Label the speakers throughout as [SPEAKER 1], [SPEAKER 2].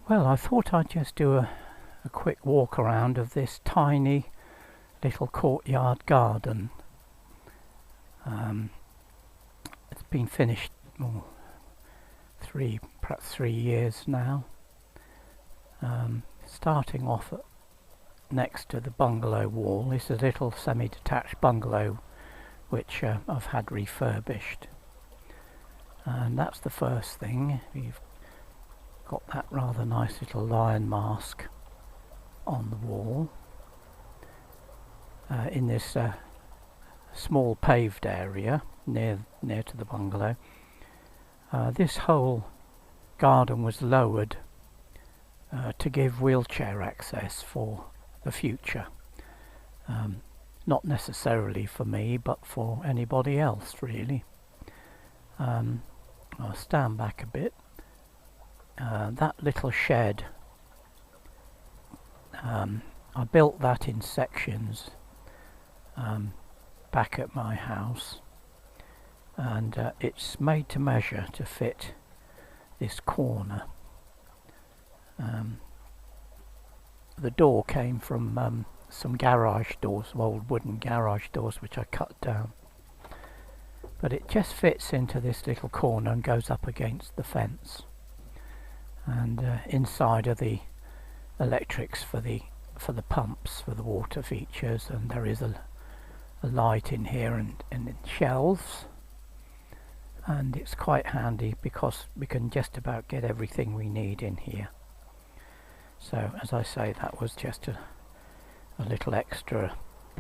[SPEAKER 1] Well, I thought I'd just do a quick walk around of this tiny little courtyard garden. It's been finished perhaps 3 years now. Starting off next to the bungalow wall. This is a little semi-detached bungalow which I've had refurbished, and that's the first thing. You've got that rather nice little lion mask on the wall in this small paved area near to the bungalow. This whole garden was lowered to give wheelchair access for the future. Not necessarily for me, but for anybody else really. I'll stand back a bit. That little shed, I built that in sections back at my house, and it's made to measure to fit this corner. The door came from some garage doors, old wooden garage doors, which I cut down, but it just fits into this little corner and goes up against the fence. And inside are the electrics for the pumps for the water features, and there is a light in here and shelves, and it's quite handy because we can just about get everything we need in here. So as I say, that was just a little extra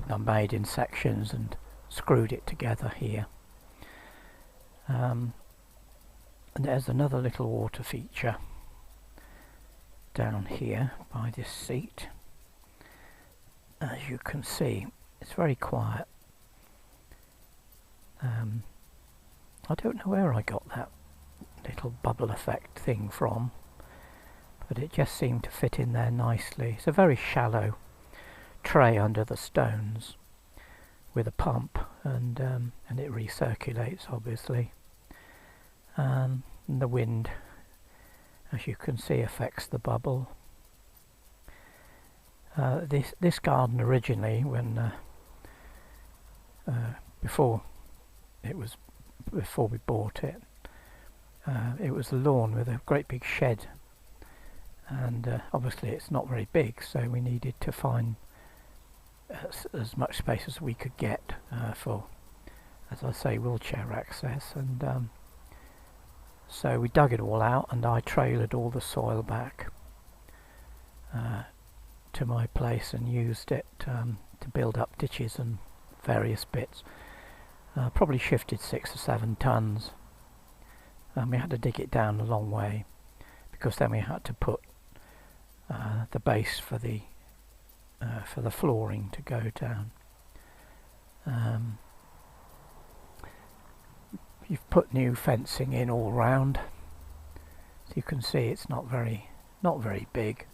[SPEAKER 1] I made in sections and screwed it together here. And there's another little water feature down here by this seat. As you can see, it's very quiet. I don't know where I got that little bubble effect thing from, but it just seemed to fit in there nicely. It's a very shallow tray under the stones with a pump, and it recirculates obviously, and the wind, as you can see, affects the bubble. This garden originally, when before we bought it, it was a lawn with a great big shed, and obviously it's not very big, so we needed to find as much space as we could get for, as I say, wheelchair access, and so we dug it all out, and I trailered all the soil back to my place and used it to build up ditches and various bits. Probably shifted 6 or 7 tons. We had to dig it down a long way, because then we had to put the base for the flooring to go down. You've put new fencing in all round, so you can see it's not very big.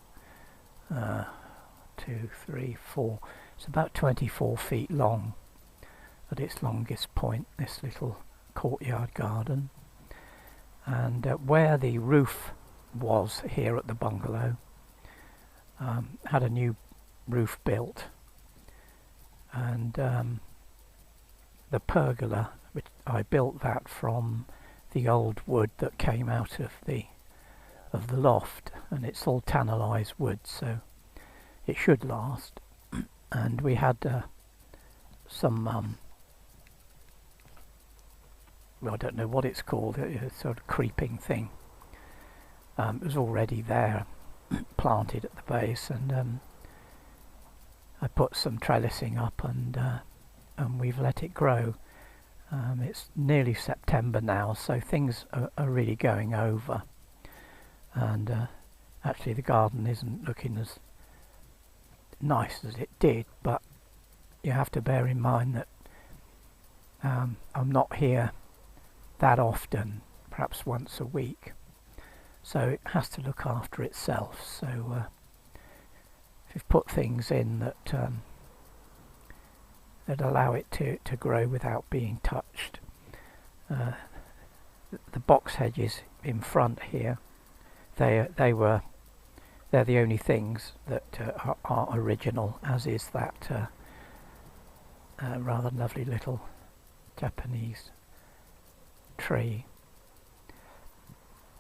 [SPEAKER 1] 2, 3, 4. It's about 24 feet long at its longest point, this little courtyard garden. And where the roof was here at the bungalow, had a new roof built, and the pergola, which I built that from the old wood that came out of the loft, and it's all tannalized wood, so it should last. And we had some well, I don't know what it's called, a sort of creeping thing. It was already there, planted at the base, and I put some trellising up, and we've let it grow. It's nearly September now, so things are really going over, and actually the garden isn't looking as nice as it did, but you have to bear in mind that I'm not here that often, perhaps once a week, so it has to look after itself. So if you've put things in that allow it to grow without being touched. The box hedges in front here, they were they're the only things that are original, as is that rather lovely little Japanese tree.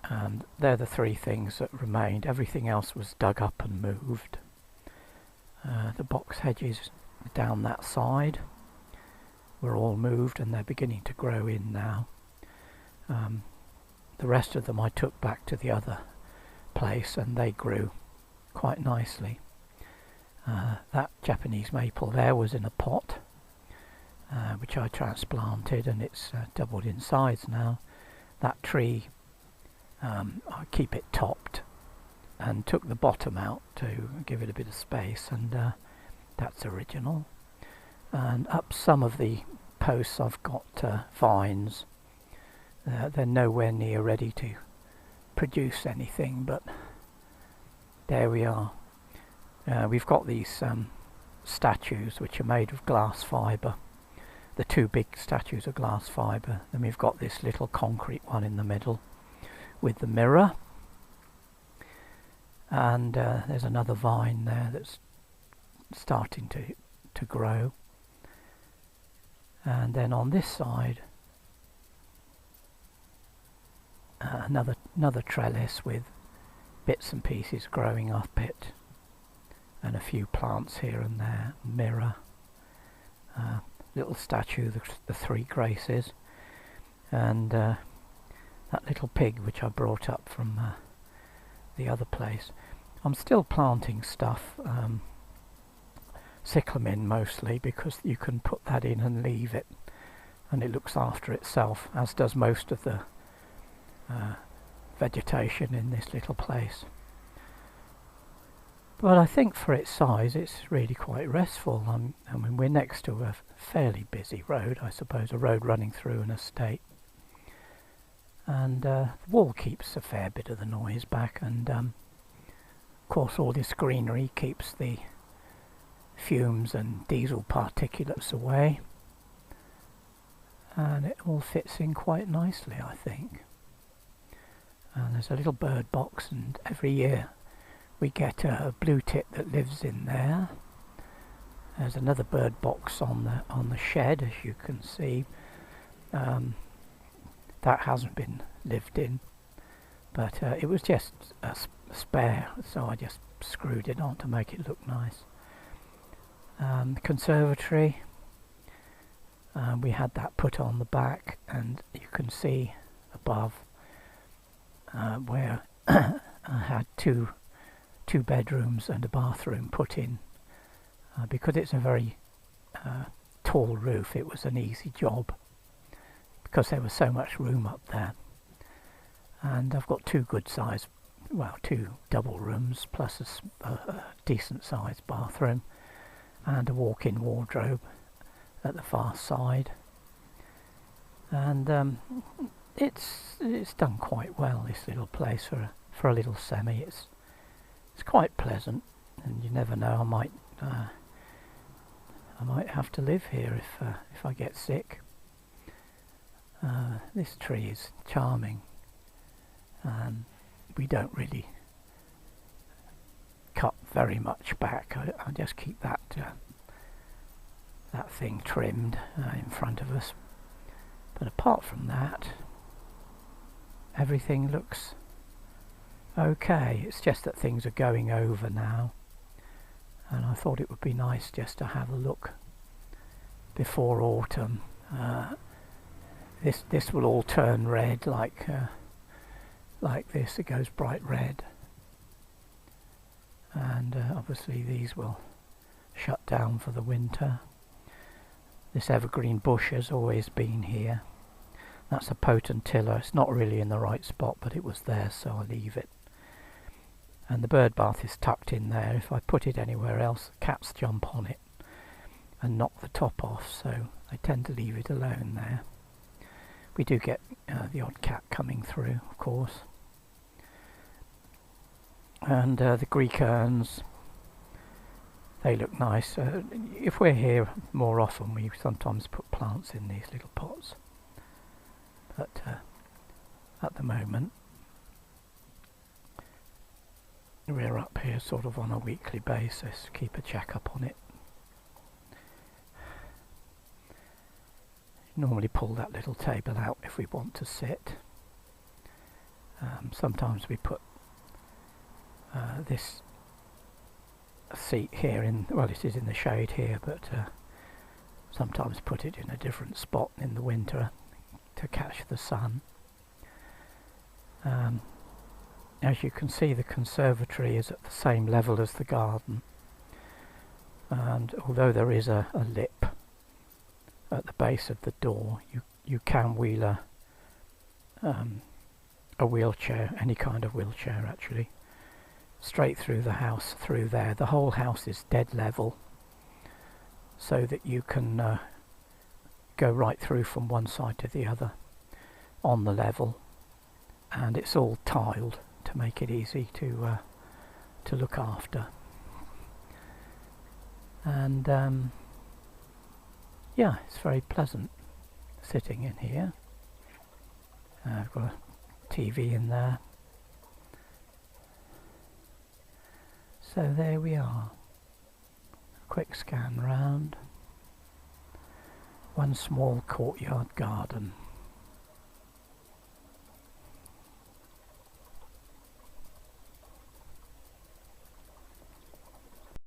[SPEAKER 1] And they're the three things that remained. Everything else was dug up and moved. The box hedges down that side were all moved, and they're beginning to grow in now. The rest of them I took back to the other place, and they grew quite nicely. That Japanese maple there was in a pot, which I transplanted, and it's doubled in size now. That tree, I keep it topped and took the bottom out to give it a bit of space, and that's original. And up some of the posts I've got vines. They're nowhere near ready to produce anything, but there we are. We've got these statues which are made of glass fibre. The two big statues are glass fibre. Then we've got this little concrete one in the middle with the mirror. And there's another vine there that's starting to grow. And then on this side, another trellis with bits and pieces growing up it, and a few plants here and there. Mirror, little statue, the three graces, and that little pig which I brought up from the other place. I'm still planting stuff, cyclamen mostly, because you can put that in and leave it, and it looks after itself, as does most of the vegetation in this little place. But I think for its size it's really quite restful. I mean, we're next to a fairly busy road, I suppose, a road running through an estate, and the wall keeps a fair bit of the noise back, and of course all this greenery keeps the fumes and diesel particulates away, and it all fits in quite nicely, I think. And there's a little bird box, and every year we get a blue tit that lives in there. There's another bird box on the shed, as you can see. That hasn't been lived in, but it was just a spare, so I just screwed it on to make it look nice. Conservatory, we had that put on the back, and you can see above where I had two bedrooms and a bathroom put in. Because it's a very tall roof, it was an easy job, because there was so much room up there. And I've got two good size, well, two double rooms plus a decent sized bathroom, and a walk-in wardrobe at the far side. And it's done quite well, this little place, for a little semi. It's quite pleasant, and you never know, I might have to live here if I get sick. This tree is charming. We don't really cut very much back. I just keep that thing trimmed in front of us. But apart from that, everything looks okay. It's just that things are going over now, and I thought it would be nice just to have a look before autumn. This will all turn red, like this. It goes bright red, and obviously these will shut down for the winter. This evergreen bush has always been here. That's a potentilla. It's not really in the right spot, but it was there, so I leave it. And the bird bath is tucked in there. If I put it anywhere else, cats jump on it and knock the top off, so I tend to leave it alone there. We do get the odd cat coming through, of course. And the Greek urns, they look nice. If we're here more often, we sometimes put plants in these little pots. But at the moment, We're up here sort of on a weekly basis, keep a check up on it. Normally pull that little table out if we want to sit. Sometimes we put this seat here in, well, it is in the shade here, but sometimes put it in a different spot in the winter to catch the sun. As you can see, the conservatory is at the same level as the garden, and although there is a lip at the base of the door, you can wheel a wheelchair, any kind of wheelchair actually, straight through the house, through there. The whole house is dead level, so that you can go right through from one side to the other on the level, and it's all tiled to make it easy to look after. And yeah, it's very pleasant sitting in here. I've got a TV in there. So there we are. A quick scan round. One small courtyard garden.